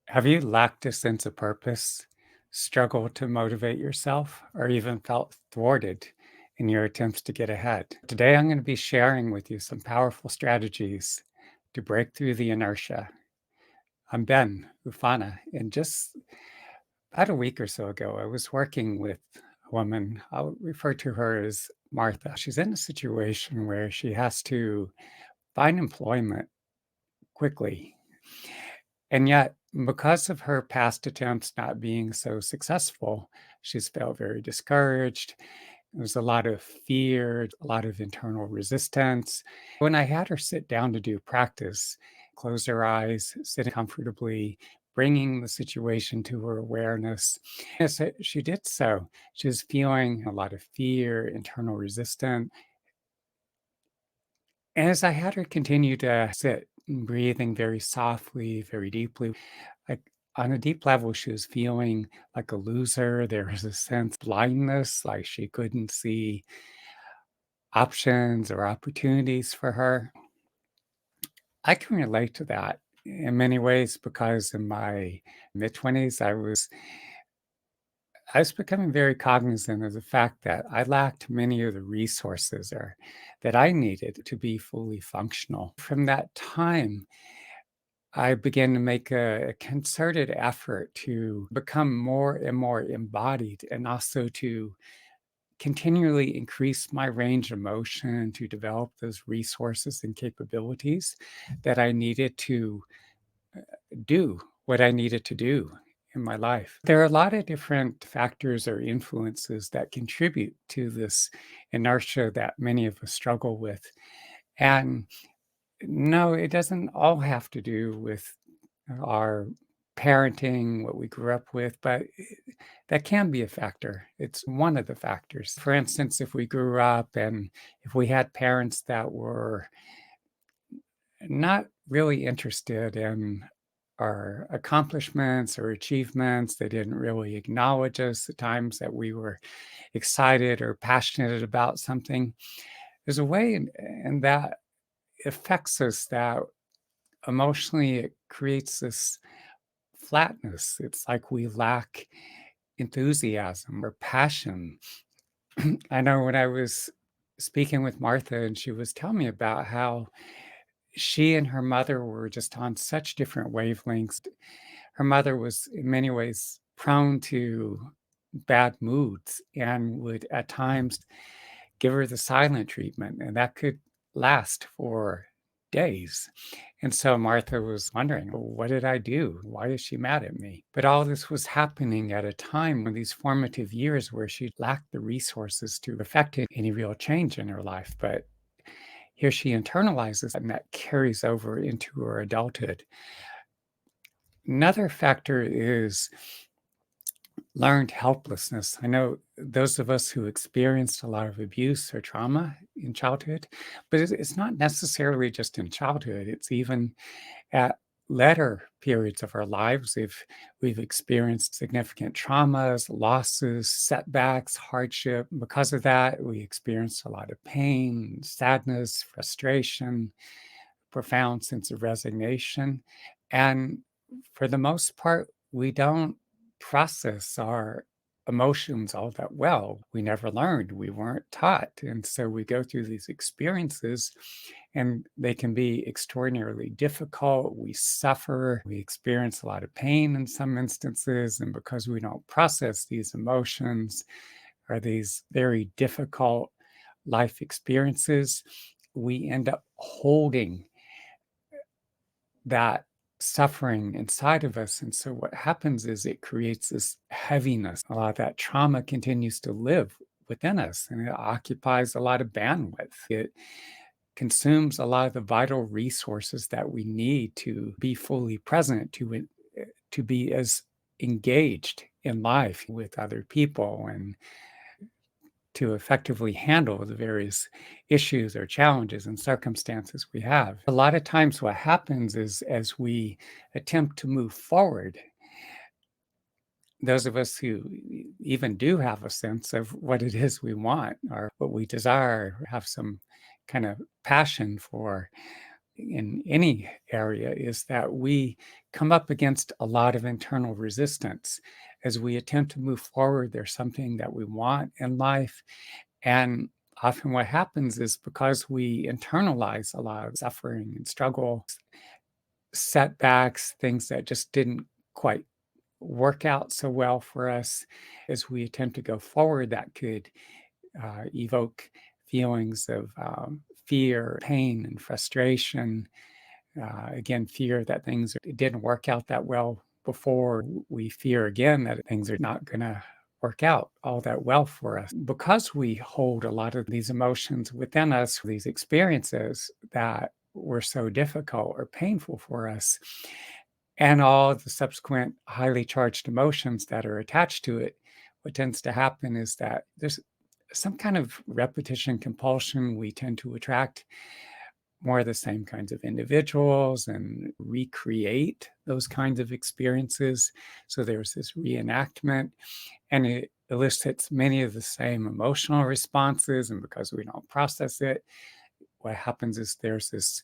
Have you lacked a sense of purpose, struggled to motivate yourself, or even felt thwarted in your attempts to get ahead? Today, I'm going to be sharing with you some powerful strategies to break through the inertia. I'm Ben Ufana, and just about a week or so ago, I was working with a woman. I'll refer to her as Martha. She's in a situation where she has to find employment quickly. And yet, because of her past attempts not being so successful, she's felt very discouraged. There's a lot of fear, a lot of internal resistance. When I had her sit down to do practice, close her eyes, sit comfortably, bringing the situation to her awareness, as she did so, she was feeling a lot of fear, internal resistance. As I had her continue to sit, breathing very softly, very deeply, like on a deep level, she was feeling like a loser. There was a sense of blindness, like she couldn't see options or opportunities for her. I can relate to that in many ways because in my mid 20s, I was becoming very cognizant of the fact that I lacked many of the resources or that I needed to be fully functional. From that time, I began to make a concerted effort to become more and more embodied and also to continually increase my range of motion to develop those resources and capabilities that I needed to do what I needed to do in my life. There are a lot of different factors or influences that contribute to this inertia that many of us struggle with. And no, it doesn't all have to do with our parenting, what we grew up with, but that can be a factor. It's one of the factors. For instance, if we grew up and if we had parents that were not really interested in our accomplishments or achievements, they didn't really acknowledge us the times that we were excited or passionate about something. There's a way in that affects us that emotionally it creates this flatness. It's like we lack enthusiasm or passion. I know when I was speaking with Martha and she was telling me about how she and her mother were just on such different wavelengths. Her mother was in many ways prone to bad moods and would at times give her the silent treatment, and that could last for days. And so Martha was wondering, "Well, what did I do? Why is she mad at me?" But all this was happening at a time in these formative years where she lacked the resources to effect any real change in her life. But here she internalizes, and that carries over into her adulthood. Another factor is learned helplessness. I know those of us who experienced a lot of abuse or trauma in childhood, but it's not necessarily just in childhood. It's even at latter periods of our lives. If we've experienced significant traumas, losses, setbacks, hardship, because of that, we experience a lot of pain, sadness, frustration, profound sense of resignation. And for the most part, we don't process our emotions all that well. We never learned, we weren't taught. And so we go through these experiences and they can be extraordinarily difficult. We suffer, we experience a lot of pain in some instances. And because we don't process these emotions or these very difficult life experiences, we end up holding that suffering inside of us. And so what happens is it creates this heaviness. A lot of that trauma continues to live within us and it occupies a lot of bandwidth. It consumes a lot of the vital resources that we need to be fully present, to be as engaged in life with other people and to effectively handle the various issues or challenges and circumstances we have. A lot of times, what happens is as we attempt to move forward, those of us who even do have a sense of what it is we want or what we desire, have some kind of passion for, in any area is that we come up against a lot of internal resistance as we attempt to move forward. There's something that we want in life, and often what happens is because we internalize a lot of suffering and struggle, setbacks, things that just didn't quite work out so well for us, as we attempt to go forward, that could evoke feelings of fear, pain, and frustration. Again, fear that things didn't work out that well before. We fear again that things are not going to work out all that well for us. Because we hold a lot of these emotions within us, these experiences that were so difficult or painful for us, and all the subsequent highly charged emotions that are attached to it, what tends to happen is that there's some kind of repetition compulsion. We tend to attract more of the same kinds of individuals and recreate those kinds of experiences. So there's this reenactment, and it elicits many of the same emotional responses. And because we don't process it, what happens is there's this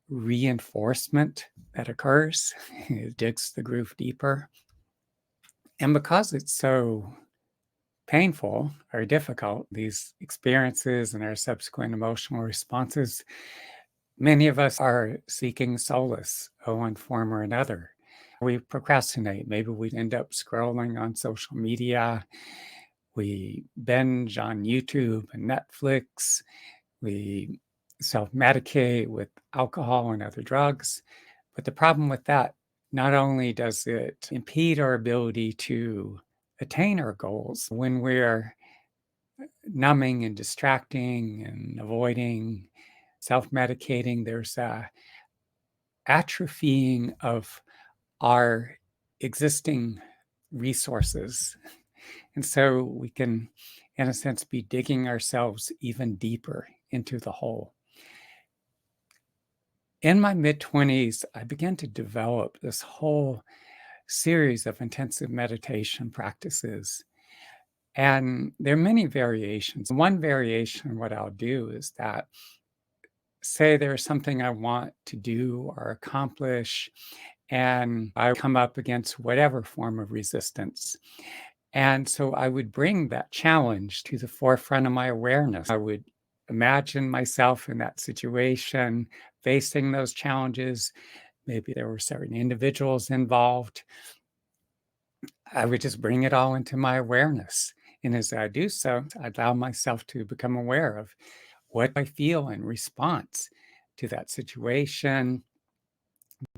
reinforcement that occurs. It digs the groove deeper. And because it's so painful or difficult, these experiences and our subsequent emotional responses, many of us are seeking solace in one form or another. We procrastinate. Maybe we end up scrolling on social media. We binge on YouTube and Netflix. We self medicate with alcohol and other drugs. But the problem with that, not only does it impede our ability to attain our goals when we're numbing and distracting and avoiding, self medicating, there's a atrophying of our existing resources. And so we can, in a sense, be digging ourselves even deeper into the hole. In my mid 20s, I began to develop this whole series of intensive meditation practices. And there are many variations. One variation, what I'll do is that, say there's something I want to do or accomplish, and I come up against whatever form of resistance. And so I would bring that challenge to the forefront of my awareness. I would imagine myself in that situation, facing those challenges. Maybe there were certain individuals involved. I would just bring it all into my awareness. And as I do so, I allow myself to become aware of what I feel in response to that situation,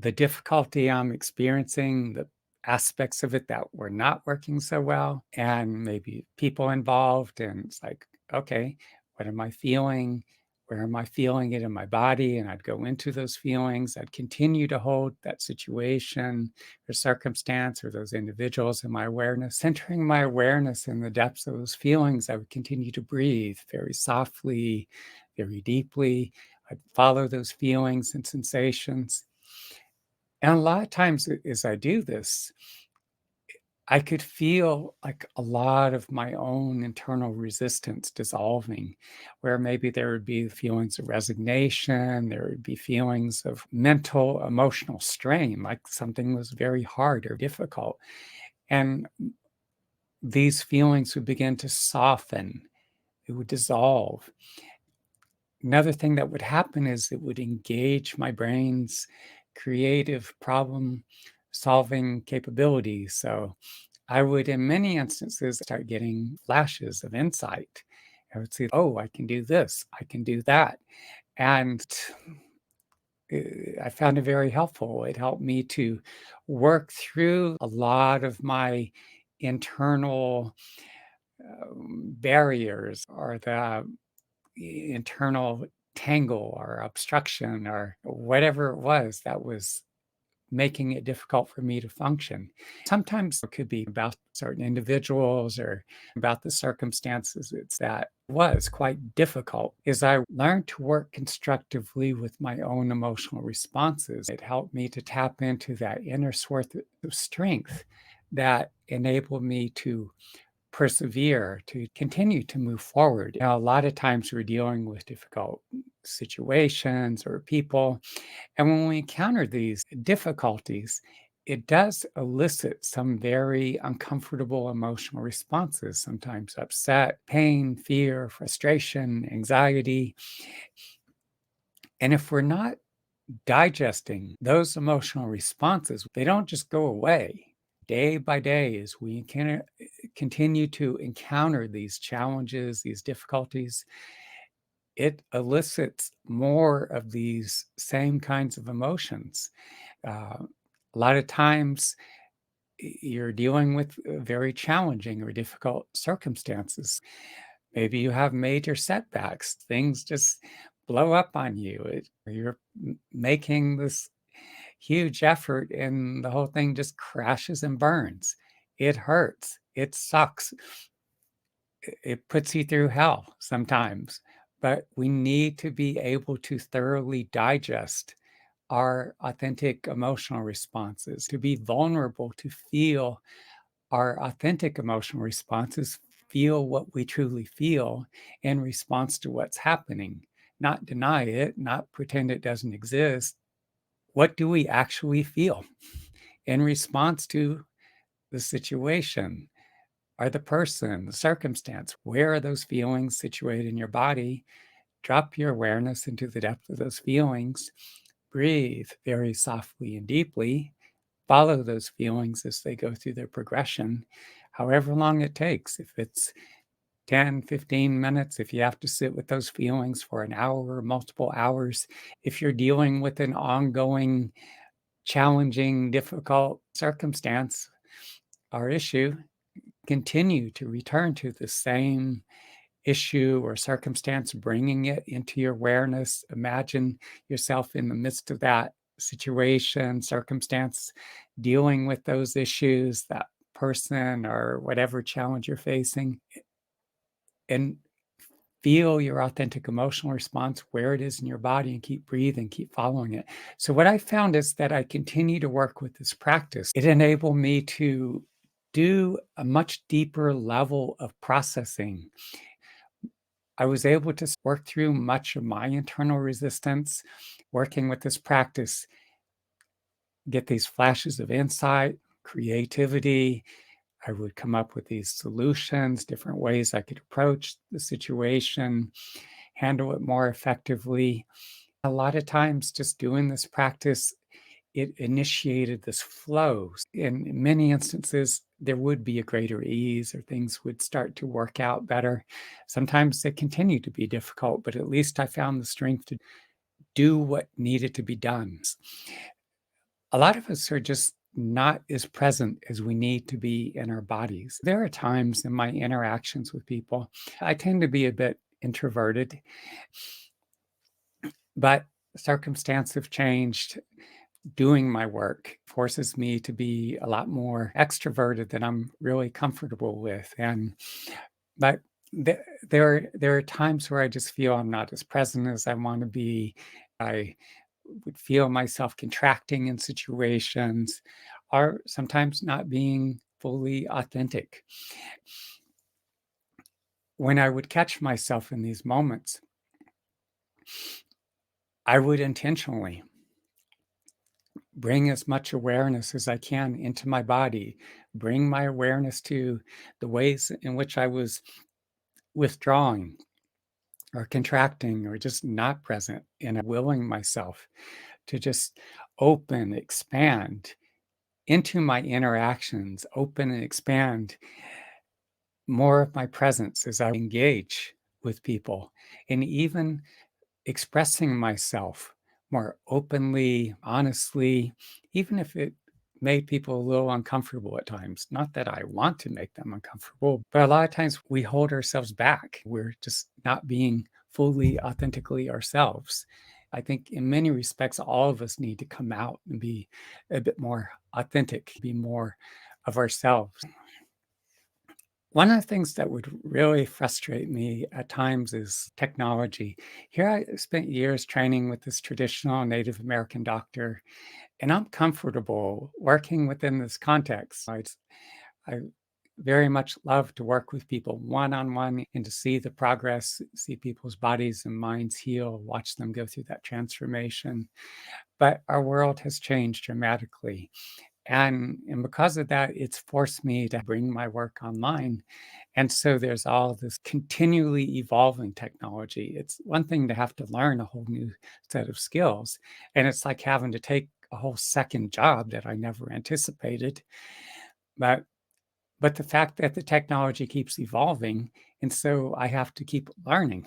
the difficulty I'm experiencing, the aspects of it that were not working so well, and maybe people involved. And it's like, okay, what am I feeling? Where am I feeling it in my body? And I'd go into those feelings. I'd continue to hold that situation or circumstance or those individuals in my awareness. Centering my awareness in the depths of those feelings, I would continue to breathe very softly, very deeply. I'd follow those feelings and sensations. And a lot of times as I do this, I could feel like a lot of my own internal resistance dissolving, where maybe there would be feelings of resignation, there would be feelings of mental, emotional strain, like something was very hard or difficult. And these feelings would begin to soften, it would dissolve. Another thing that would happen is it would engage my brain's creative problem solving capabilities. So I would, in many instances, start getting flashes of insight. I would see, oh, I can do this, I can do that. And I found it very helpful. It helped me to work through a lot of my internal barriers or the internal tangle or obstruction or whatever it was that was making it difficult for me to function. Sometimes it could be about certain individuals or about the circumstances. It's that was quite difficult. As I learned to work constructively with my own emotional responses, it helped me to tap into that inner source of strength that enabled me to persevere, to continue to move forward. A lot of times we're dealing with difficult situations or people, and when we encounter these difficulties, it does elicit some very uncomfortable emotional responses, sometimes upset, pain, fear, frustration, anxiety. And if we're not digesting those emotional responses, they don't just go away. Day by day, as we continue to encounter these challenges, these difficulties, it elicits more of these same kinds of emotions. A lot of times, you're dealing with very challenging or difficult circumstances. Maybe you have major setbacks, things just blow up on you. You're making this huge effort, and the whole thing just crashes and burns. It hurts. It sucks. It puts you through hell sometimes. But we need to be able to thoroughly digest our authentic emotional responses, to be vulnerable, to feel our authentic emotional responses, feel what we truly feel in response to what's happening, not deny it, not pretend it doesn't exist. What do we actually feel in response to the situation or the person, the circumstance? Where are those feelings situated in your body? Drop your awareness into the depth of those feelings. Breathe very softly and deeply. Follow those feelings as they go through their progression, however long it takes. If it's 10, 15 minutes, if you have to sit with those feelings for an hour or multiple hours, if you're dealing with an ongoing, challenging, difficult circumstance or issue, continue to return to the same issue or circumstance, bringing it into your awareness. Imagine yourself in the midst of that situation, circumstance, dealing with those issues, that person, or whatever challenge you're facing, and feel your authentic emotional response where it is in your body and keep breathing, keep following it. So, what I found is that I continue to work with this practice. It enabled me to do a much deeper level of processing. I was able to work through much of my internal resistance, working with this practice, get these flashes of insight, creativity. I would come up with these solutions, different ways I could approach the situation, handle it more effectively. A lot of times, just doing this practice, it initiated this flow. In many instances, there would be a greater ease or things would start to work out better. Sometimes they continue to be difficult, but at least I found the strength to do what needed to be done. A lot of us are just not as present as we need to be in our bodies. There are times in my interactions with people, I tend to be a bit introverted, but circumstances have changed. Doing my work forces me to be a lot more extroverted than I'm really comfortable with. And but there are times where I just feel I'm not as present as I want to be. I would feel myself contracting in situations, or sometimes not being fully authentic. When I would catch myself in these moments, I would intentionally bring as much awareness as I can into my body, bring my awareness to the ways in which I was withdrawing or contracting or just not present, and willing myself to just open, expand into my interactions, open and expand more of my presence as I engage with people, and even expressing myself more openly, honestly, even if it made people a little uncomfortable at times. Not that I want to make them uncomfortable, but a lot of times we hold ourselves back. We're just not being fully authentically ourselves. I think in many respects, all of us need to come out and be a bit more authentic, be more of ourselves. One of the things that would really frustrate me at times is technology. Here I spent years training with this traditional Native American doctor, and I'm comfortable working within this context. I very much love to work with people one on one and to see the progress, see people's bodies and minds heal, watch them go through that transformation. But our world has changed dramatically. And because of that, it's forced me to bring my work online. And so there's all this continually evolving technology. It's one thing to have to learn a whole new set of skills. And it's like having to take a whole second job that I never anticipated. But but the fact that the technology keeps evolving, and so I have to keep learning.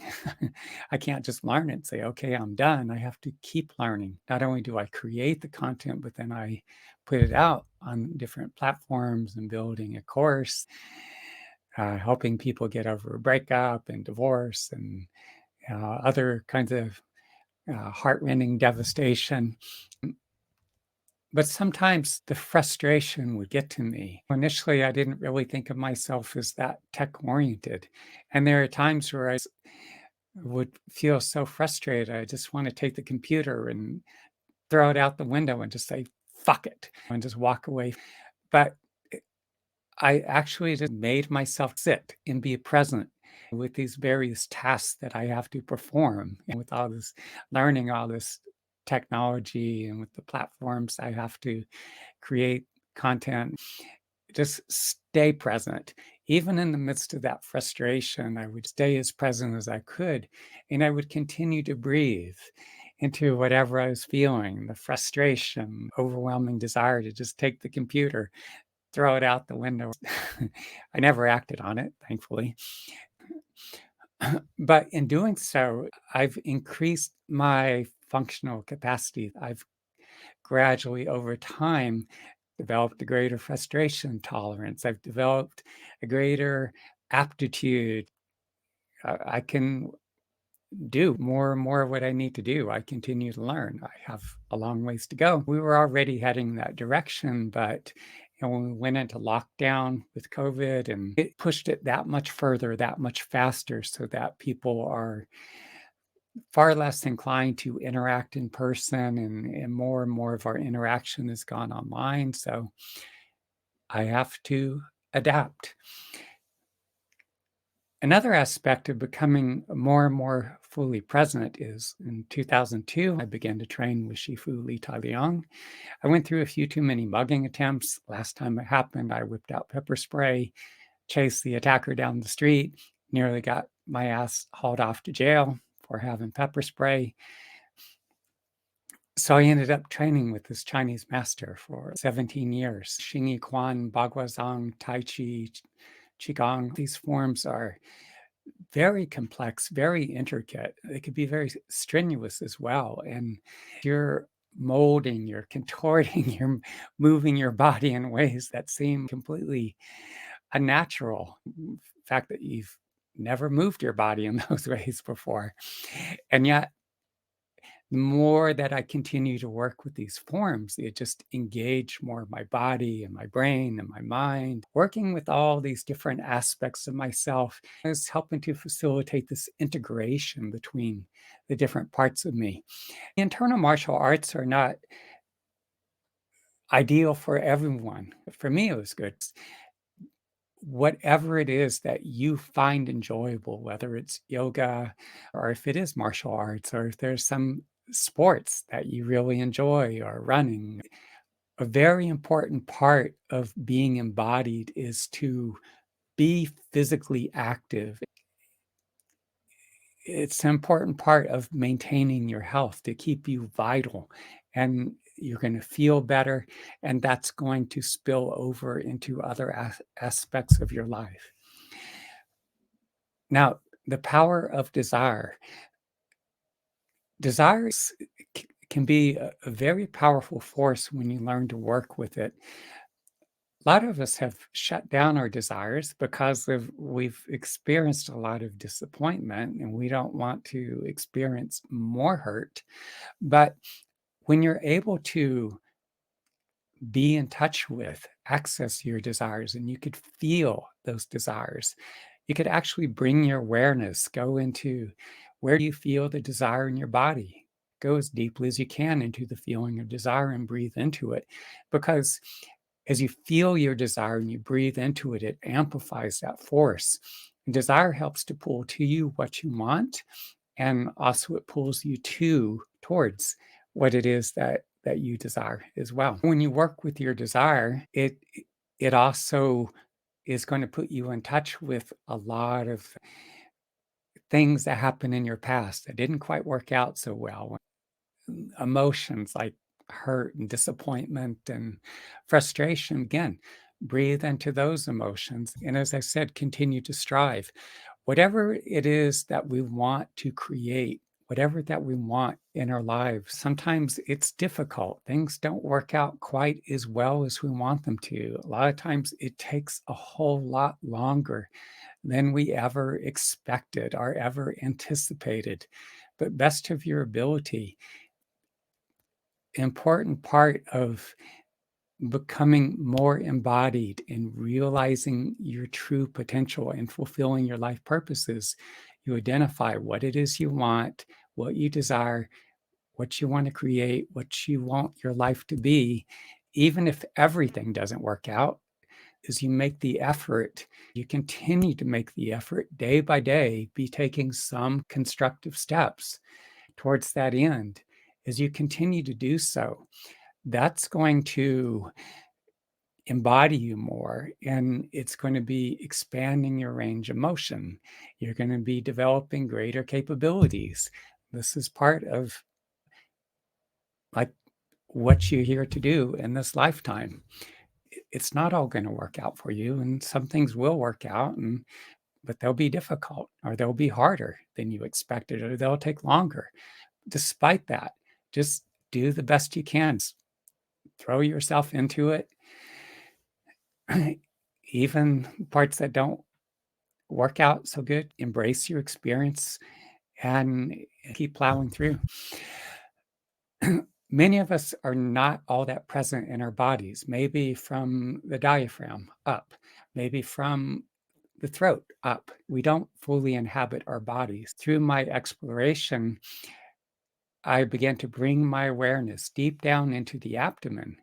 I can't just learn it and say, okay, I'm done. I have to keep learning. Not only do I create the content, but then I put it out on different platforms and building a course, helping people get over a breakup and divorce and other kinds of heartrending devastation. But sometimes the frustration would get to me. Initially, I didn't really think of myself as that tech oriented. And there are times where would feel so frustrated. I just want to take the computer and throw it out the window and just say, fuck it, and just walk away. But I actually just made myself sit and be present with these various tasks that I have to perform. And with all this learning, all this technology, and with the platforms I have to create content, just stay present. Even in the midst of that frustration, I would stay as present as I could, and I would continue to breathe into whatever I was feeling, the frustration, overwhelming desire to just take the computer, throw it out the window. I never acted on it, thankfully. But in doing so, I've increased my functional capacity. I've gradually over time developed a greater frustration tolerance. I've developed a greater aptitude. I can do more and more of what I need to do. I continue to learn. I have a long ways to go. We were already heading that direction, but when we went into lockdown with COVID, and it pushed it that much further, that much faster, so that people are far less inclined to interact in person, and more of our interaction has gone online. So I have to adapt. Another aspect of becoming more and more fully present is in 2002, I began to train with Shifu Li Tailiang. I went through a few too many mugging attempts. Last time it happened, I whipped out pepper spray, chased the attacker down the street, nearly got my ass hauled off to jail for having pepper spray. So I ended up training with this Chinese master for 17 years. Xingyi Quan, Baguazhang, Tai Chi, Qigong. These forms are very complex, very intricate. They could be very strenuous as well. And you're molding, you're contorting, you're moving your body in ways that seem completely unnatural. The fact that you've never moved your body in those ways before. And yet, the more that I continue to work with these forms, it just engage more of my body and my brain and my mind. Working with all these different aspects of myself is helping to facilitate this integration between the different parts of me. Internal martial arts are not ideal for everyone. For me, it was good. Whatever it is that you find enjoyable, whether it's yoga or if it is martial arts or if there's some sports that you really enjoy or running. A very important part of being embodied is to be physically active. It's an important part of maintaining your health to keep you vital, and you're going to feel better, and that's going to spill over into other aspects of your life. Now, the power of desire. Desire can be a very powerful force when you learn to work with it. A lot of us have shut down our desires because we've experienced a lot of disappointment and we don't want to experience more hurt. But when you're able to be in touch with, access your desires, and you could feel those desires, you could actually bring your awareness, go into where do you feel the desire in your body? Go as deeply as you can into the feeling of desire and breathe into it. Because As you feel your desire and you breathe into it, it amplifies that force. And desire helps to pull to you what you want, and also it pulls you towards what it is that you desire as well. When you work with your desire, it also is going to put you in touch with a lot of things that happened in your past that didn't quite work out so well. Emotions like hurt and disappointment and frustration. Again, breathe into those emotions. And as I said, continue to strive. Whatever it is that we want to create, whatever that we want in our lives, sometimes it's difficult. Things don't work out quite as well as we want them to. A lot of times it takes a whole lot longer than we ever expected or ever anticipated. But best of your ability, important part of becoming more embodied and realizing your true potential and fulfilling your life purposes, you identify what it is you want, what you desire, what you want to create, what you want your life to be. Even if everything doesn't work out, as you make the effort, you continue to make the effort day by day, be taking some constructive steps towards that end. As you continue to do so, that's going to embody you more, and it's going to be expanding your range of motion. You're going to be developing greater capabilities. This is part of like what you're here to do in this lifetime. It's not all going to work out for you, and some things will work out, and but they'll be difficult, or they'll be harder than you expected, or they'll take longer. Despite that, just do the best you can. Throw yourself into it. Even parts that don't work out so good, embrace your experience and keep plowing through. Many of us are not all that present in our bodies, maybe from the diaphragm up, maybe from the throat up. We don't fully inhabit our bodies. Through my exploration, I began to bring my awareness deep down into the abdomen.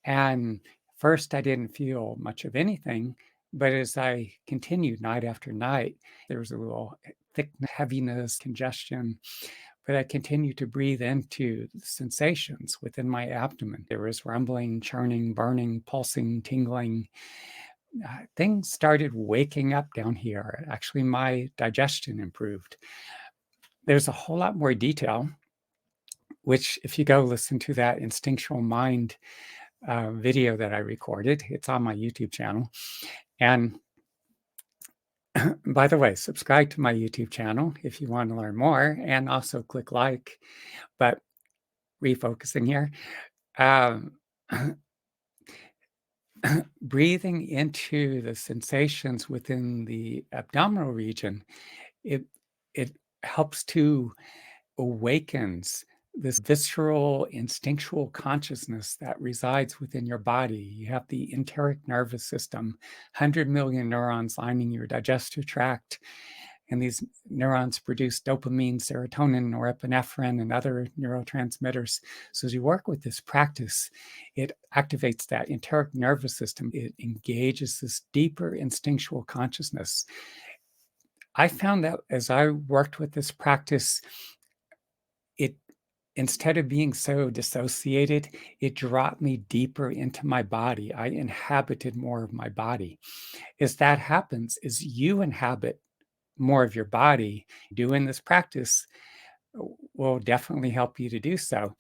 And first, I didn't feel much of anything. But as I continued night after night, there was a little thickness, heaviness, congestion. But I continued to breathe into the sensations within my abdomen. There was rumbling, churning, burning, pulsing, tingling. Things started waking up down here. Actually, my digestion improved. There's a whole lot more detail, which, if you go listen to that instinctual mind video that I recorded, it's on my YouTube channel. And by the way, subscribe to my YouTube channel if you want to learn more, and also click like. But refocusing here, um, breathing into the sensations within the abdominal region, it it helps to awakens this visceral instinctual consciousness that resides within your body. You have the enteric nervous system, 100 million neurons lining your digestive tract. And these neurons produce dopamine, serotonin, norepinephrine, and other neurotransmitters. So as you work with this practice, it activates that enteric nervous system. It engages this deeper instinctual consciousness. I found that as I worked with this practice, it instead of being so dissociated, it dropped me deeper into my body. I inhabited more of my body. As that happens, as you inhabit more of your body, doing this practice will definitely help you to do so.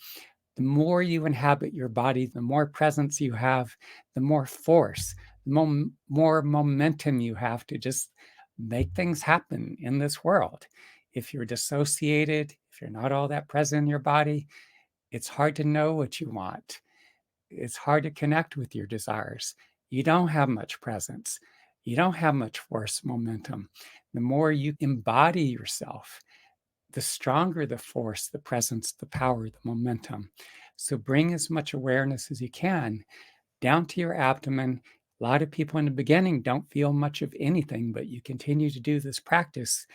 The more you inhabit your body, the more presence you have, the more force, the more momentum you have to just make things happen in this world. If you're dissociated, if you're not all that present in your body, it's hard to know what you want. It's hard to connect with your desires. You don't have much presence. You don't have much force momentum. The more you embody yourself, the stronger the force, the presence, the power, the momentum. So bring as much awareness as you can down to your abdomen. A lot of people in the beginning don't feel much of anything, but you continue to do this practice.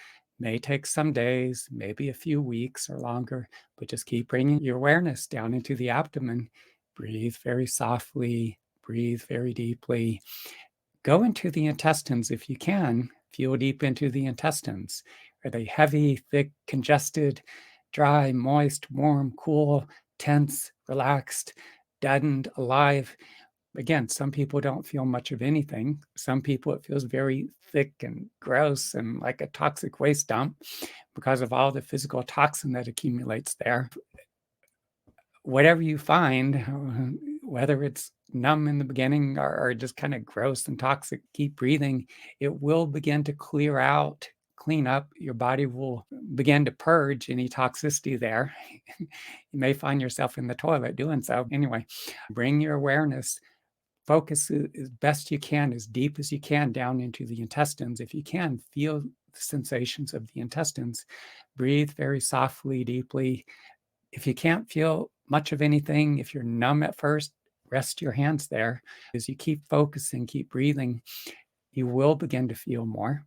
May take some days, maybe a few weeks or longer, but just keep bringing your awareness down into the abdomen. Breathe very softly, breathe very deeply. Go into the intestines if you can. Feel deep into the intestines. Are they heavy, thick, congested, dry, moist, warm, cool, tense, relaxed, deadened, alive? Again, some people don't feel much of anything. Some people, it feels very thick and gross and like a toxic waste dump because of all the physical toxin that accumulates there. Whatever you find, whether it's numb in the beginning or just kind of gross and toxic, keep breathing. It will begin to clear out, clean up. Your body will begin to purge any toxicity there. You may find yourself in the toilet doing so. Anyway, bring your awareness, focus as best you can, as deep as you can down into the intestines. If you can, feel the sensations of the intestines. Breathe very softly, deeply. If you can't feel much of anything, if you're numb at first, rest your hands there. As you keep focusing, keep breathing, you will begin to feel more.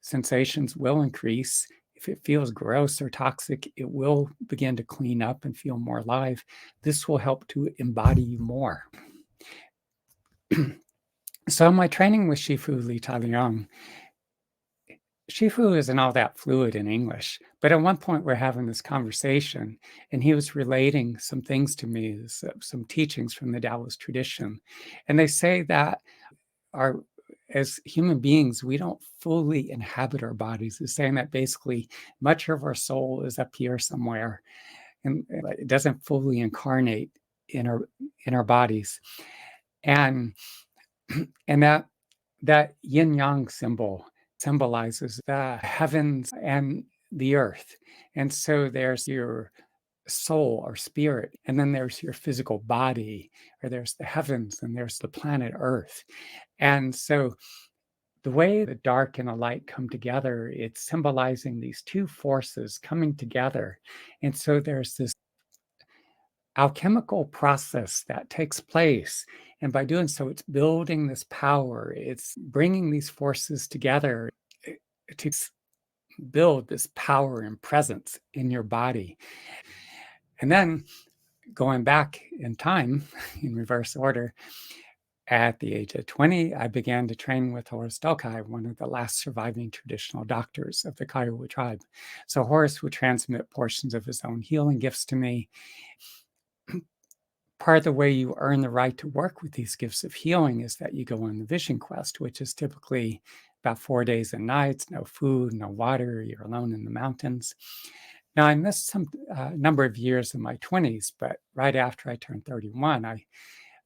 Sensations will increase. If it feels gross or toxic, it will begin to clean up and feel more alive. This will help to embody you more. So my training with Shifu Li Taoliang, Shifu isn't all that fluid in English, but at one point we're having this conversation and he was relating some things to me, some teachings from the Taoist tradition. And they say that our as human beings, we don't fully inhabit our bodies. He's saying that basically much of our soul is up here somewhere and it doesn't fully incarnate in our bodies. And and that yin yang symbol symbolizes the heavens and the earth. And so there's your soul or spirit, and then there's your physical body, or there's the heavens, and there's the planet Earth. And so the way the dark and the light come together, it's symbolizing these two forces coming together. And so there's this alchemical process that takes place. And by doing so, it's building this power, it's bringing these forces together to build this power and presence in your body. And then going back in time in reverse order, at the age of 20, I began to train with Horace Dokai, one of the last surviving traditional doctors of the Kiowa tribe. So Horace would transmit portions of his own healing gifts to me. Part of the way you earn the right to work with these gifts of healing is that you go on the vision quest, which is typically about 4 days and nights, no food, no water, you're alone in the mountains. Now, I missed some number of years in my 20s, but right after I turned 31, I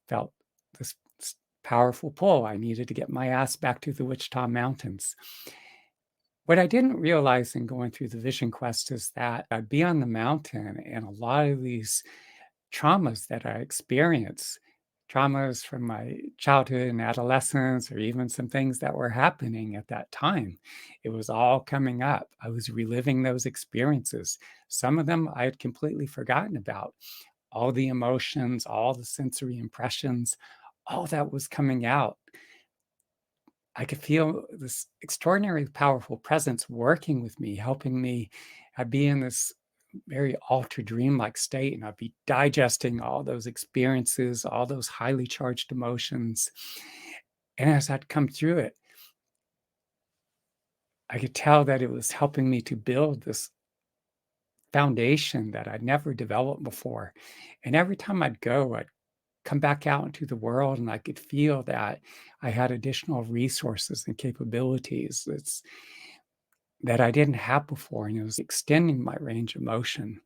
felt this powerful pull. I needed to get my ass back to the Wichita Mountains. What I didn't realize in going through the vision quest is that I'd be on the mountain and a lot of these traumas that I experience, traumas from my childhood and adolescence, or even some things that were happening at that time. It was all coming up. I was reliving those experiences. Some of them I had completely forgotten about. All the emotions, all the sensory impressions, all that was coming out. I could feel this extraordinarily powerful presence working with me, helping me. I'd be in this very altered dream-like state, and I'd be digesting all those experiences, all those highly charged emotions. And as I'd come through it, I could tell that it was helping me to build this foundation that I'd never developed before. And every time I'd go, I'd come back out into the world and I could feel that I had additional resources and capabilities that I didn't have before. And it was extending my range of motion.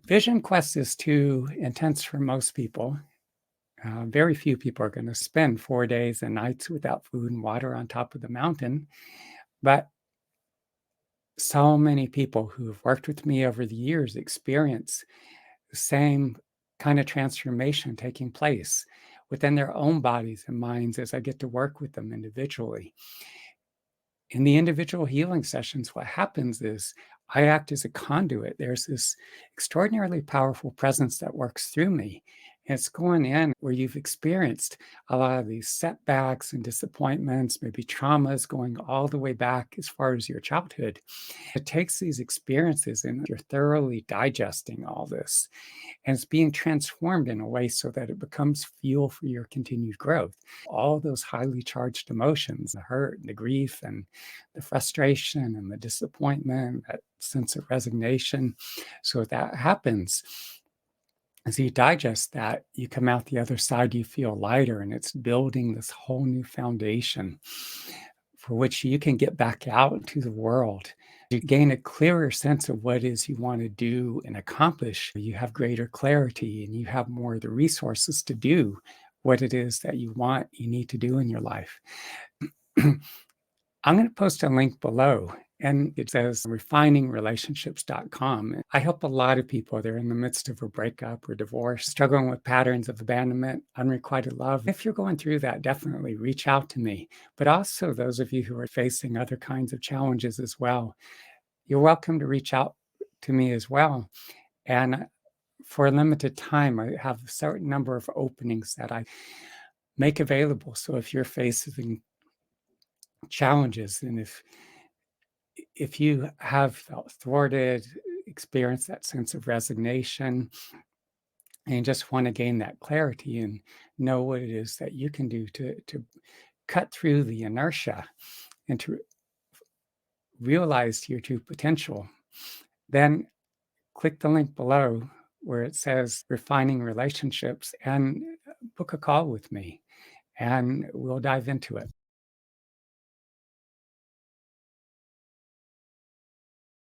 Vision quest is too intense for most people. Very few people are going to spend 4 days and nights without food and water on top of the mountain. But so many people who have worked with me over the years experience the same kind of transformation taking place within their own bodies and minds as I get to work with them individually. In the individual healing sessions, what happens is I act as a conduit. There's this extraordinarily powerful presence that works through me. It's going in where you've experienced a lot of these setbacks and disappointments, maybe traumas going all the way back as far as your childhood. It takes these experiences and you're thoroughly digesting all this, and it's being transformed in a way so that it becomes fuel for your continued growth. All those highly charged emotions, the hurt, and the grief, and the frustration, and the disappointment, that sense of resignation. So that happens. As you digest that, you come out the other side, you feel lighter, and it's building this whole new foundation for which you can get back out into the world. You gain a clearer sense of what it is you want to do and accomplish. You have greater clarity and you have more of the resources to do what it is that you need to do in your life. I'm going to post a link below, and it says refiningrelationships.com. I help a lot of people. They're in the midst of a breakup or divorce, struggling with patterns of abandonment, unrequited love. If you're going through that, definitely reach out to me. But also, those of you who are facing other kinds of challenges as well, you're welcome to reach out to me as well. And for a limited time, I have a certain number of openings that I make available. So if you're facing challenges, and if you have felt thwarted, experienced that sense of resignation, and just want to gain that clarity and know what it is that you can do to cut through the inertia and to realize your true potential, then click the link below where it says refining relationships and book a call with me, and we'll dive into it.